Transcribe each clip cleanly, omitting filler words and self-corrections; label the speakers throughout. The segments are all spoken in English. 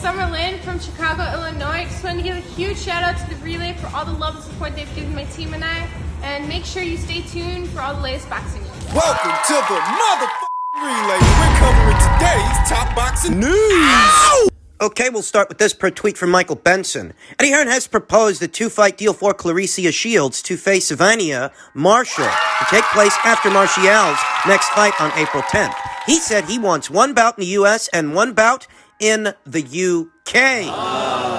Speaker 1: Summerlin from Chicago, Illinois. Just wanted to give a huge shout out to the Relay for all the love and support they've given my team and I. And make sure you stay tuned for all the latest boxing news.
Speaker 2: Welcome to the motherfucking Relay. We're covering today's top boxing news. Ow!
Speaker 3: Okay, we'll start with this per tweet from Michael Benson. Eddie Hearn has proposed a two-fight deal for Claressa Shields to face Savannah Marshall to take place after Martial's next fight on April 10th. He said he wants one bout in the U.S. and one bout in the U.K.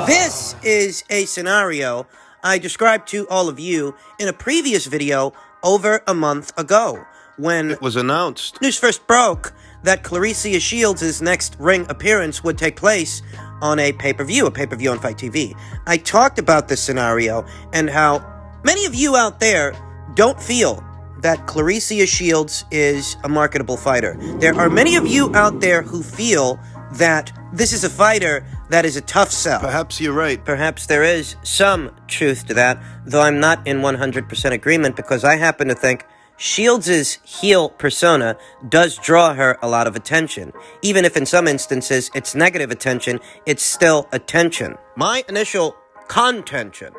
Speaker 3: This is a scenario I described to all of you in a previous video over a month ago when
Speaker 2: It was announced.
Speaker 3: news first broke that Claressa Shields' next ring appearance would take place on a pay-per-view on Fight TV. I talked about this scenario and how many of you out there don't feel that Claressa Shields is a marketable fighter. There are many of you out there who feel that this is a fighter that is a tough sell.
Speaker 2: Perhaps you're right.
Speaker 3: Perhaps there is some truth to that, though I'm not in 100% agreement because I happen to think Shields' heel persona does draw her a lot of attention. Even if in some instances it's negative attention, it's still attention. My initial contention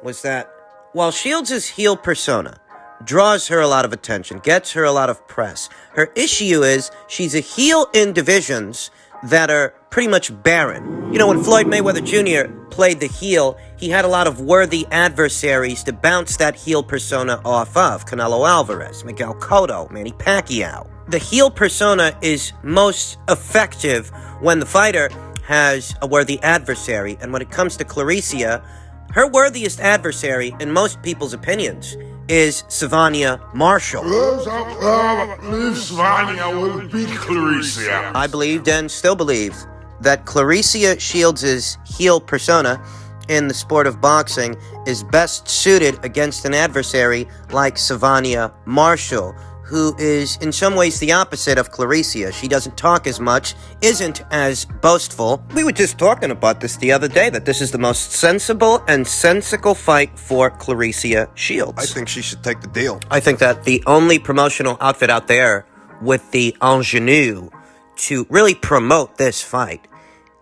Speaker 3: was that while Shields' heel persona draws her a lot of attention, gets her a lot of press, her issue is she's a heel in divisions that are pretty much barren. You know, when Floyd Mayweather Jr. played the heel, he had a lot of worthy adversaries to bounce that heel persona off of. Canelo Alvarez, Miguel Cotto, Manny Pacquiao. The heel persona is most effective when the fighter has a worthy adversary. And when it comes to Claressa, her worthiest adversary, in most people's opinions, is Savannah Marshall.
Speaker 4: I believe Savannah will beat Claressa.
Speaker 3: I believed and still believe that Claressa Shields' heel persona in the sport of boxing is best suited against an adversary like Savannah Marshall, who is in some ways the opposite of Claressa. She doesn't talk as much, isn't as boastful. We were just talking about this the other day, that this is the most sensible and sensical fight for Claressa Shields.
Speaker 2: I think she should take the deal.
Speaker 3: I think that the only promotional outfit out there with the ingenue to really promote this fight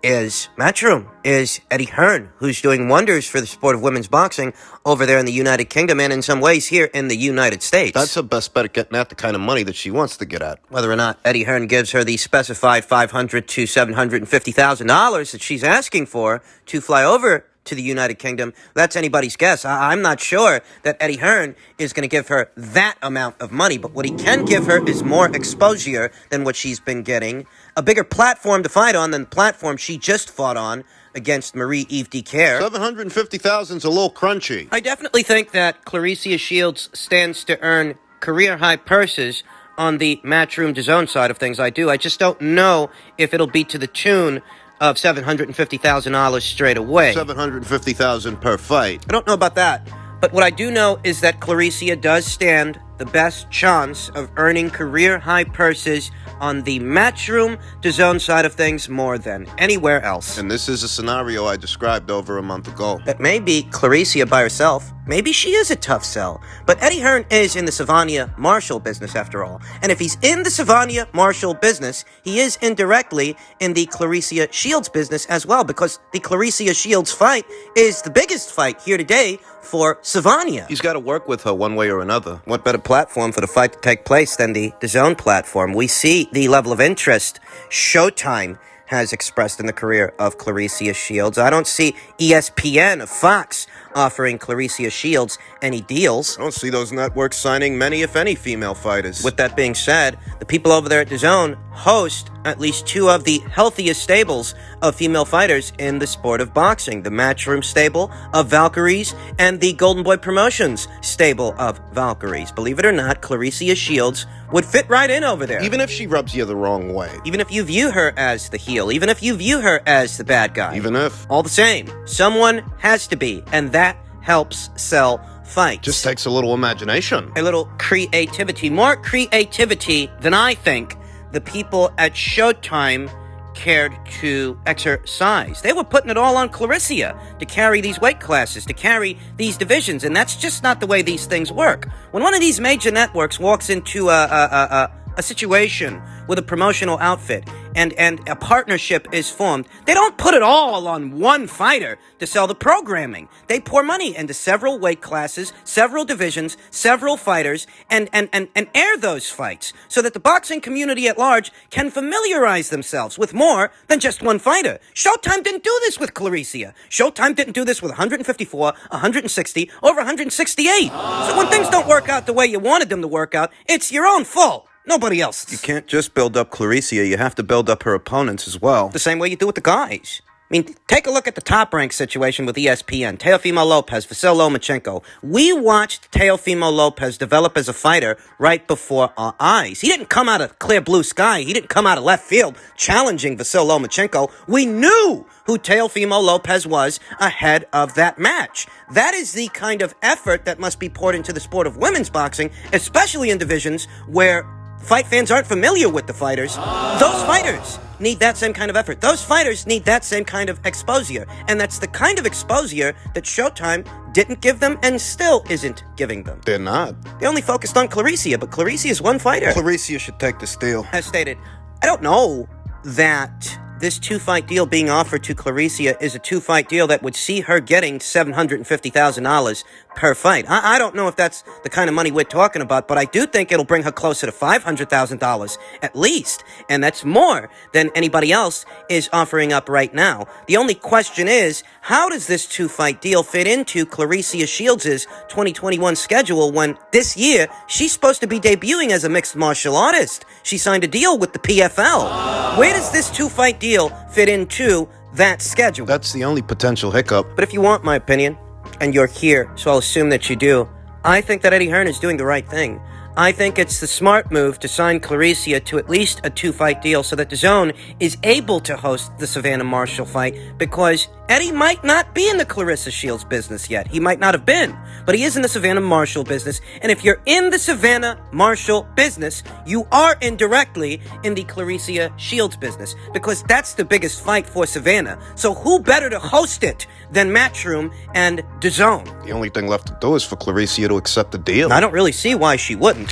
Speaker 3: is Matchroom, is Eddie Hearn, who's doing wonders for the sport of women's boxing over there in the United Kingdom and in some ways here in the United States.
Speaker 2: That's her best bet at getting at the kind of money that she wants to get at.
Speaker 3: Whether or not Eddie Hearn gives her the specified $500,000 to $750,000 that she's asking for to fly over to the United Kingdom, that's anybody's guess. I'm not sure that Eddie Hearn is going to give her that amount of money, but what he can give her is more exposure than what she's been getting, a bigger platform to fight on than the platform she just fought on against Marie-Eve Dicaire.
Speaker 2: $750,000 is a little crunchy.
Speaker 3: I definitely think that Claressa Shields stands to earn career-high purses on the Matchroom DAZN side of things. I do. I just don't know if it'll be to the tune of $750,000 straight away.
Speaker 2: $750,000 per fight.
Speaker 3: I don't know about that, but what I do know is that Claressa does stand the best chance of earning career-high purses on the Matchroom DAZN side of things more than anywhere else.
Speaker 2: And this is a scenario I described over a month ago.
Speaker 3: That maybe Claressa by herself, maybe she is a tough sell. But Eddie Hearn is in the Savannah Marshall business after all. And if he's in the Savannah Marshall business, he is indirectly in the Claressa Shields business as well, because the Claressa Shields fight is the biggest fight here today for Savannah.
Speaker 2: He's got to work with her one way or another.
Speaker 3: What better platform for the fight to take place than the DAZN platform? We see the level of interest Showtime has expressed in the career of Claressa Shields. I don't see ESPN, Fox, offering Claressa Shields any deals.
Speaker 2: I don't see those networks signing many, if any, female fighters.
Speaker 3: With that being said, the people over there at DAZN host at least two of the healthiest stables of female fighters in the sport of boxing. The Matchroom stable of Valkyries and the Golden Boy Promotions stable of Valkyries. Believe it or not, Claressa Shields would fit right in over there.
Speaker 2: Even if she rubs you the wrong way.
Speaker 3: Even if you view her as the heel. Even if you view her as the bad guy.
Speaker 2: Even if.
Speaker 3: All the same, someone has to be, and that helps sell fights.
Speaker 2: Just takes a little imagination.
Speaker 3: A little creativity. More creativity than I think the people at Showtime cared to exercise. They were putting it all on Claressa to carry these weight classes, to carry these divisions, and that's just not the way these things work. When one of these major networks walks into a a situation with a promotional outfit and a partnership is formed, they don't put it all on one fighter to sell the programming. They pour money into several weight classes, several divisions, several fighters, and air those fights so that the boxing community at large can familiarize themselves with more than just one fighter. Showtime didn't do this with Clarissa. Showtime didn't do this with 154, 160, over 168. So when things don't work out the way you wanted them to work out, it's your own fault. Nobody else's.
Speaker 5: You can't just build up Clarissa, you have to build up her opponents as well.
Speaker 3: The same way you do with the guys. I mean, take a look at the top-ranked situation with ESPN. Teofimo Lopez, Vasyl Lomachenko. We watched Teofimo Lopez develop as a fighter right before our eyes. He didn't come out of clear blue sky. He didn't come out of left field challenging Vasyl Lomachenko. We knew who Teofimo Lopez was ahead of that match. That is the kind of effort that must be poured into the sport of women's boxing, especially in divisions where fight fans aren't familiar with the fighters. Those fighters need that same kind of effort. Those fighters need that same kind of exposure. And that's the kind of exposure that Showtime didn't give them and still isn't giving them.
Speaker 5: They're not.
Speaker 3: They only focused on Clarissa, but Clarissa is one fighter.
Speaker 5: Clarissa should take the steal.
Speaker 3: As stated, I don't know that this two-fight deal being offered to Clarissa is a two-fight deal that would see her getting $750,000 per fight. I don't know if that's the kind of money we're talking about, but I do think it'll bring her closer to $500,000 at least, and that's more than anybody else is offering up right now. The only question is, how does this two-fight deal fit into Clarissa Shields' 2021 schedule when this year she's supposed to be debuting as a mixed martial artist? She signed a deal with the PFL. Where does this two-fight deal fit into that schedule?
Speaker 5: That's the only potential hiccup.
Speaker 3: But if you want my opinion, and you're here, so I'll assume that you do, I think that Eddie Hearn is doing the right thing. I think it's the smart move to sign Clarissa to at least a two-fight deal so that DAZN is able to host the Savannah Marshall fight, because Eddie might not be in the Clarissa Shields business yet. He might not have been, but he is in the Savannah Marshall business. And if you're in the Savannah Marshall business, you are indirectly in the Clarissa Shields business, because that's the biggest fight for Savannah. So who better to host it than Matchroom and DAZN?
Speaker 5: The only thing left to do is for Clarissa to accept the deal.
Speaker 3: I don't really see why she wouldn't.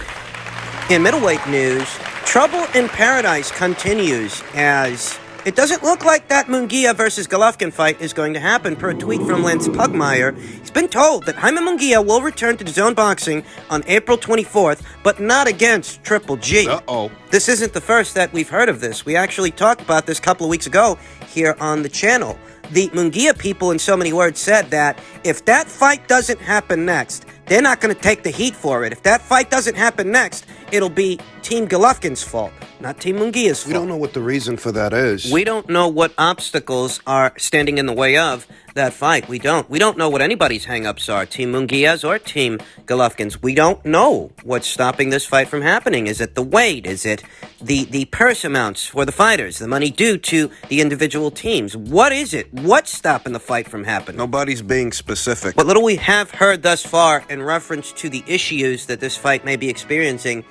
Speaker 3: In middleweight news, trouble in paradise continues as it doesn't look like that Munguia versus Golovkin fight is going to happen. Per a tweet from Lance Pugmire, he's been told that Hearn Munguia will return to DAZN Boxing on April 24th, but not against Triple G.
Speaker 5: Uh-oh.
Speaker 3: This isn't the first that we've heard of this. We actually talked about this a couple of weeks ago here on the channel. The Munguia people, in so many words, said that if that fight doesn't happen next, they're not going to take the heat for it. If that fight doesn't happen next, it'll be Team Golovkin's fault, not Team Munguia's fault.
Speaker 5: We don't know what the reason for that is.
Speaker 3: We don't know what obstacles are standing in the way of that fight. We don't know what anybody's hang-ups are, Team Munguia's or Team Golovkin's. We don't know what's stopping this fight from happening. Is it the weight? Is it the purse amounts for the fighters, the money due to the individual teams? What is it? What's stopping the fight from happening?
Speaker 5: Nobody's being specific.
Speaker 3: What little we have heard thus far in reference to the issues that this fight may be experiencing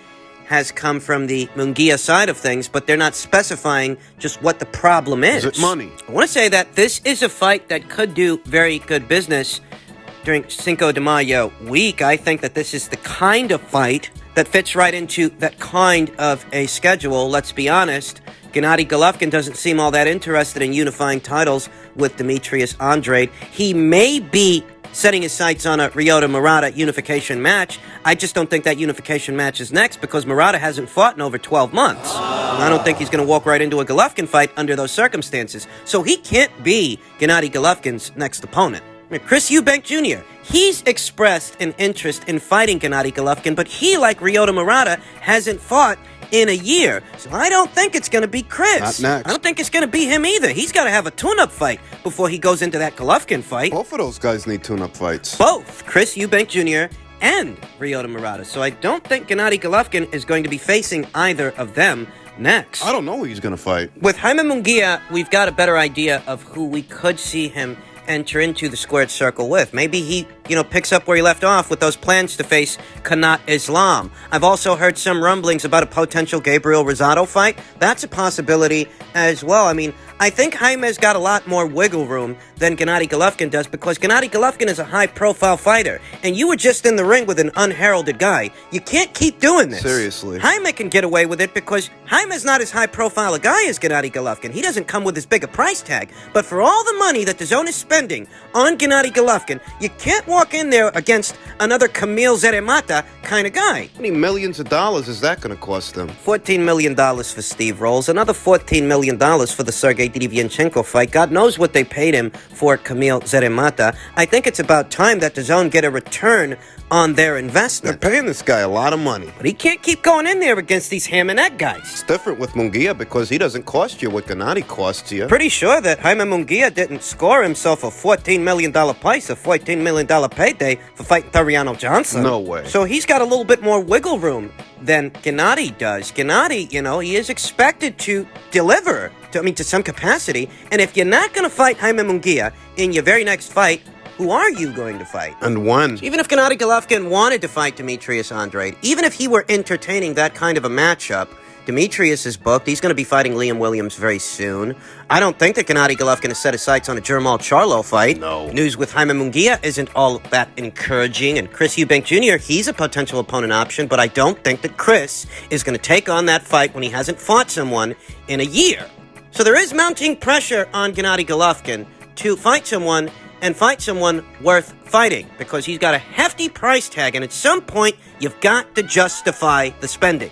Speaker 3: has come from the Munguia side of things, but they're not specifying just what the problem is.
Speaker 5: Is it money?
Speaker 3: I want to say that this is a fight that could do very good business during Cinco de Mayo week. I think that this is the kind of fight that fits right into that kind of a schedule. Let's be honest, Gennady Golovkin doesn't seem all that interested in unifying titles with Demetrius Andrade. He may be setting his sights on a Ryota Murata unification match. I just don't think that unification match is next, because Murata hasn't fought in over 12 months. I don't think he's going to walk right into a Golovkin fight under those circumstances. So he can't be Gennady Golovkin's next opponent. Chris Eubank Jr., he's expressed an interest in fighting Gennady Golovkin, but he, like Ryota Murata, hasn't fought in a year. So I don't think it's going to be Chris.
Speaker 5: Not next.
Speaker 3: I don't think it's going to be him either. He's got to have a tune-up fight before he goes into that Golovkin fight.
Speaker 5: Both of those guys need tune-up fights.
Speaker 3: Both Chris Eubank Jr. and Ryota Murata. So I don't think Gennady Golovkin is going to be facing either of them next.
Speaker 5: I don't know who he's going to fight.
Speaker 3: With Hearn Munguia, we've got a better idea of who we could see him enter into the squared circle with. Maybe he, picks up where he left off with those plans to face Kanat Islam. I've also heard some rumblings about a potential Gabriel Rosado fight. That's a possibility as well. I mean, I think Jaime's got a lot more wiggle room than Gennady Golovkin does because Gennady Golovkin is a high-profile fighter, and you were just in the ring with an unheralded guy. You can't keep doing this.
Speaker 5: Seriously.
Speaker 3: Jaime can get away with it because Jaime's not as high-profile a guy as Gennady Golovkin. He doesn't come with as big a price tag. But for all the money that the zone is spending on Gennady Golovkin, you can't walk in there against another Camille Zeremata kind of guy.
Speaker 5: How many millions of dollars is that going to cost them?
Speaker 3: $14 million for Steve Rolls, another $14 million for the Sergey Derevyanchenko fight. God knows what they paid him for Camille Zeremata. I think it's about time that the zone get a return on their investment.
Speaker 5: They're paying this guy a lot of money.
Speaker 3: But he can't keep going in there against these ham and egg guys.
Speaker 5: It's different with Munguia because he doesn't cost you what Gennady costs you.
Speaker 3: Pretty sure that Jaime Munguia didn't score himself a $14 million price, a $14 million payday for fighting Tariano Johnson.
Speaker 5: No way.
Speaker 3: So he's got a little bit more wiggle room than Gennady does. Gennady, he is expected to deliver, to some capacity. And if you're not going to fight Jaime Munguia in your very next fight, who are you going to fight?
Speaker 5: And when?
Speaker 3: Even if Gennady Golovkin wanted to fight Demetrius Andrade, even if he were entertaining that kind of a matchup, Demetrius is booked. He's going to be fighting Liam Williams very soon. I don't think that Gennady Golovkin has set his sights on a Jermall Charlo fight.
Speaker 5: No.
Speaker 3: News with Jaime Munguia isn't all that encouraging. And Chris Eubank Jr., he's a potential opponent option, but I don't think that Chris is going to take on that fight when he hasn't fought someone in a year. So there is mounting pressure on Gennady Golovkin to fight someone and fight someone worth fighting because he's got a hefty price tag, and at some point, you've got to justify the spending.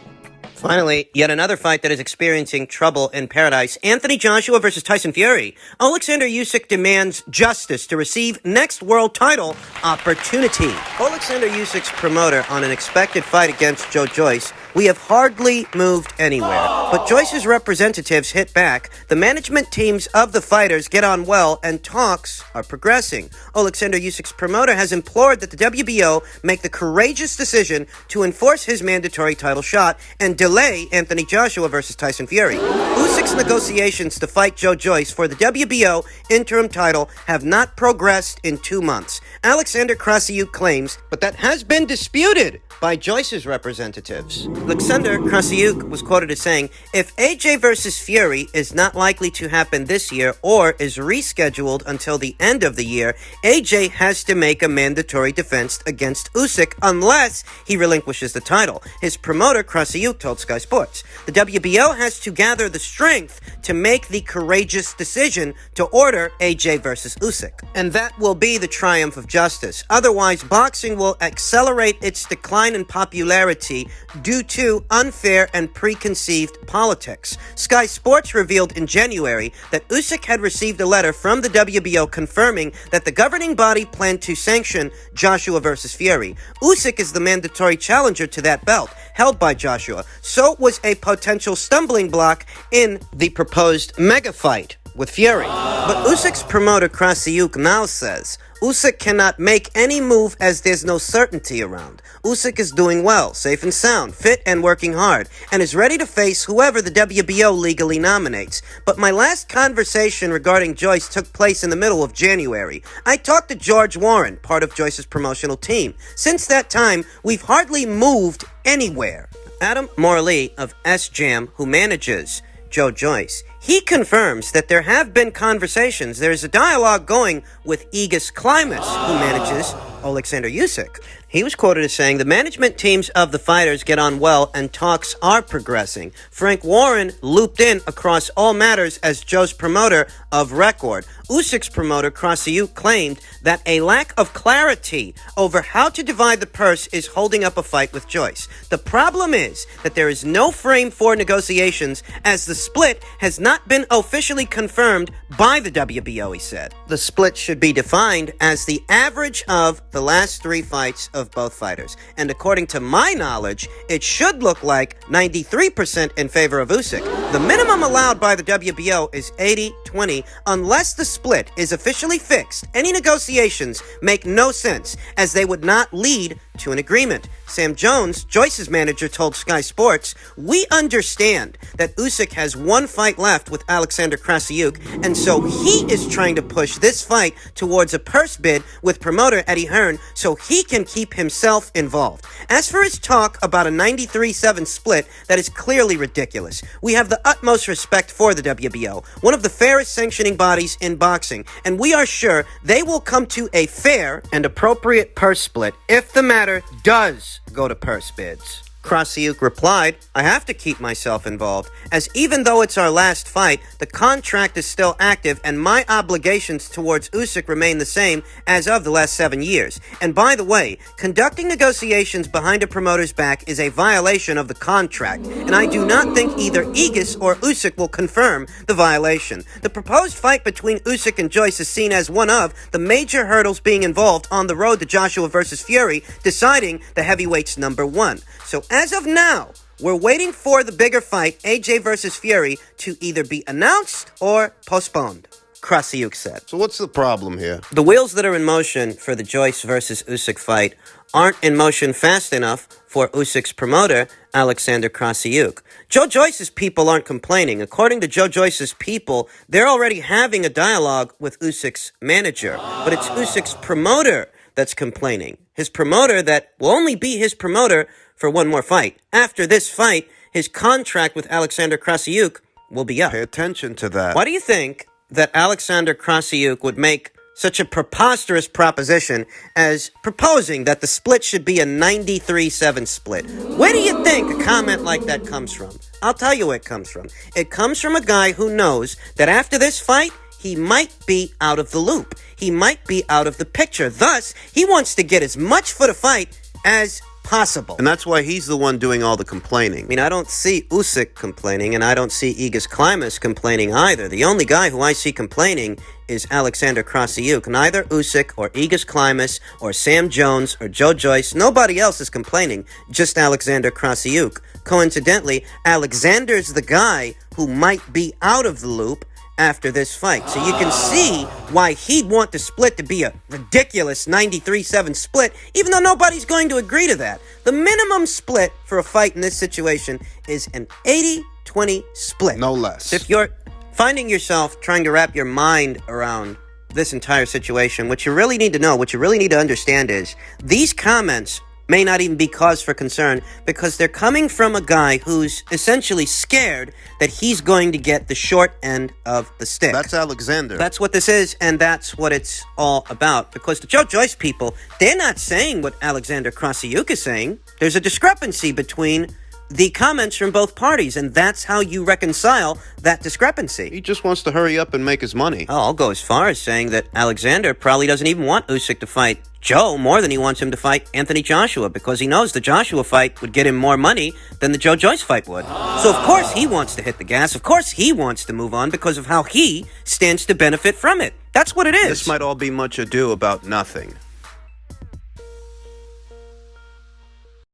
Speaker 3: Finally, yet another fight that is experiencing trouble in paradise. Anthony Joshua versus Tyson Fury. Alexander Usyk demands justice to receive next world title opportunity. Alexander Usyk's promoter on an expected fight against Joe Joyce. We have hardly moved anywhere, but Joyce's representatives hit back. The management teams of the fighters get on well, and talks are progressing. Alexander Usyk's promoter has implored that the WBO make the courageous decision to enforce his mandatory title shot and delay Anthony Joshua versus Tyson Fury. Usyk's negotiations to fight Joe Joyce for the WBO interim title have not progressed in 2 months. Alexander Krasiuk claims, but that has been disputed by Joyce's representatives. Alexander Krasiuk was quoted as saying, if AJ versus Fury is not likely to happen this year or is rescheduled until the end of the year, AJ has to make a mandatory defense against Usyk unless he relinquishes the title. His promoter, Krasiuk, told Sky Sports. The WBO has to gather the strength to make the courageous decision to order AJ versus Usyk. And that will be the triumph of justice. Otherwise, boxing will accelerate its decline in popularity due to unfair and preconceived politics. Sky Sports revealed in January that Usyk had received a letter from the WBO confirming that the governing body planned to sanction Joshua versus Fury. Usyk is the mandatory challenger to that belt, held by Joshua, so was a potential stumbling block in the proposed mega fight with Fury. But Usyk's promoter Krasiuk now says Usyk cannot make any move as there's no certainty around. Usyk is doing well, safe and sound, fit and working hard, and is ready to face whoever the WBO legally nominates. But my last conversation regarding Joyce took place in the middle of January. I talked to George Warren, part of Joyce's promotional team. Since that time, we've hardly moved anywhere. Adam Morley of S-Jam, who manages Joe Joyce, he confirms that there have been conversations. There's a dialogue going with Aegis Klimas, who manages Alexander Usyk. He was quoted as saying, the management teams of the fighters get on well and talks are progressing. Frank Warren looped in across all matters as Joe's promoter of record. Usyk's promoter, Krasiuk, claimed that a lack of clarity over how to divide the purse is holding up a fight with Joyce. The problem is that there is no frame for negotiations as the split has not been officially confirmed by the WBO, he said. The split should be defined as the average of the last 3 fights of both fighters. And according to my knowledge, it should look like 93% in favor of Usyk. The minimum allowed by the WBO is 80-20 unless the split is officially fixed. Any negotiations make no sense as they would not lead to an agreement. Sam Jones, Joyce's manager, told Sky Sports, "We understand that Usyk has one fight left with Alexander Krassyuk, and so he is trying to push this fight towards a purse bid with promoter Eddie Hearn so he can keep himself involved. As for his talk about a 93-7 split, that is clearly ridiculous. We have the utmost respect for the WBO, one of the fairest sanctioning bodies in boxing, and we are sure they will come to a fair and appropriate purse split if the matter does go to purse bids." Krassyuk replied, "I have to keep myself involved, as even though it's our last fight, the contract is still active and my obligations towards Usyk remain the same as of the last 7 years. And by the way, conducting negotiations behind a promoter's back is a violation of the contract, and I do not think either Aegis or Usyk will confirm the violation. The proposed fight between Usyk and Joyce is seen as one of the major hurdles being involved on the road to Joshua versus Fury, deciding the heavyweights number one. So as of now, we're waiting for the bigger fight, AJ versus Fury, to either be announced or postponed," Krassyuk said.
Speaker 5: So what's the problem here?
Speaker 3: The wheels that are in motion for the Joyce versus Usyk fight aren't in motion fast enough for Usyk's promoter, Alexander Krassyuk. Joe Joyce's people aren't complaining. According to Joe Joyce's people, they're already having a dialogue with Usyk's manager, but it's Usyk's promoter that's complaining. His promoter that will only be his promoter for one more fight. After this fight, his contract with Alexander Krassyuk will be up.
Speaker 5: Pay attention to that.
Speaker 3: Why do you think that Alexander Krassyuk would make such a preposterous proposition as proposing that the split should be a 93-7 split? Where do you think a comment like that comes from? I'll tell you where it comes from. It comes from a guy who knows that after this fight, he might be out of the loop. He might be out of the picture. Thus, he wants to get as much for the fight as possible.
Speaker 5: And that's why he's the one doing all the complaining.
Speaker 3: I mean, I don't see Usyk complaining, and I don't see Aegis Klimas complaining either. The only guy who I see complaining is Alexander Krassyuk. Neither Usyk or Aegis Klimas or Sam Jones or Joe Joyce, nobody else is complaining, just Alexander Krassyuk. Coincidentally, Alexander's the guy who might be out of the loop after this fight. So you can see why he'd want the split to be a ridiculous 93-7 split, even though nobody's going to agree to that. The minimum split for a fight in this situation is an 80-20 split.
Speaker 5: No less.
Speaker 3: If you're finding yourself trying to wrap your mind around this entire situation, what you really need to know, what you really need to understand is these comments may not even be cause for concern because they're coming from a guy who's essentially scared that he's going to get the short end of the stick.
Speaker 5: That's Alexander.
Speaker 3: That's what this is, and that's what it's all about. Because the Joe Joyce people, they're not saying what Alexander Krassyuk is saying. There's a discrepancy between the comments from both parties, and that's how you reconcile that discrepancy.
Speaker 5: He just wants to hurry up and make his money.
Speaker 3: Oh, I'll go as far as saying that Alexander probably doesn't even want Usyk to fight Joe more than he wants him to fight Anthony Joshua, because he knows the Joshua fight would get him more money than the Joe Joyce fight would. So of course he wants to hit the gas. Of course he wants to move on because of how he stands to benefit from it. That's what it is.
Speaker 5: This might all be much ado about nothing.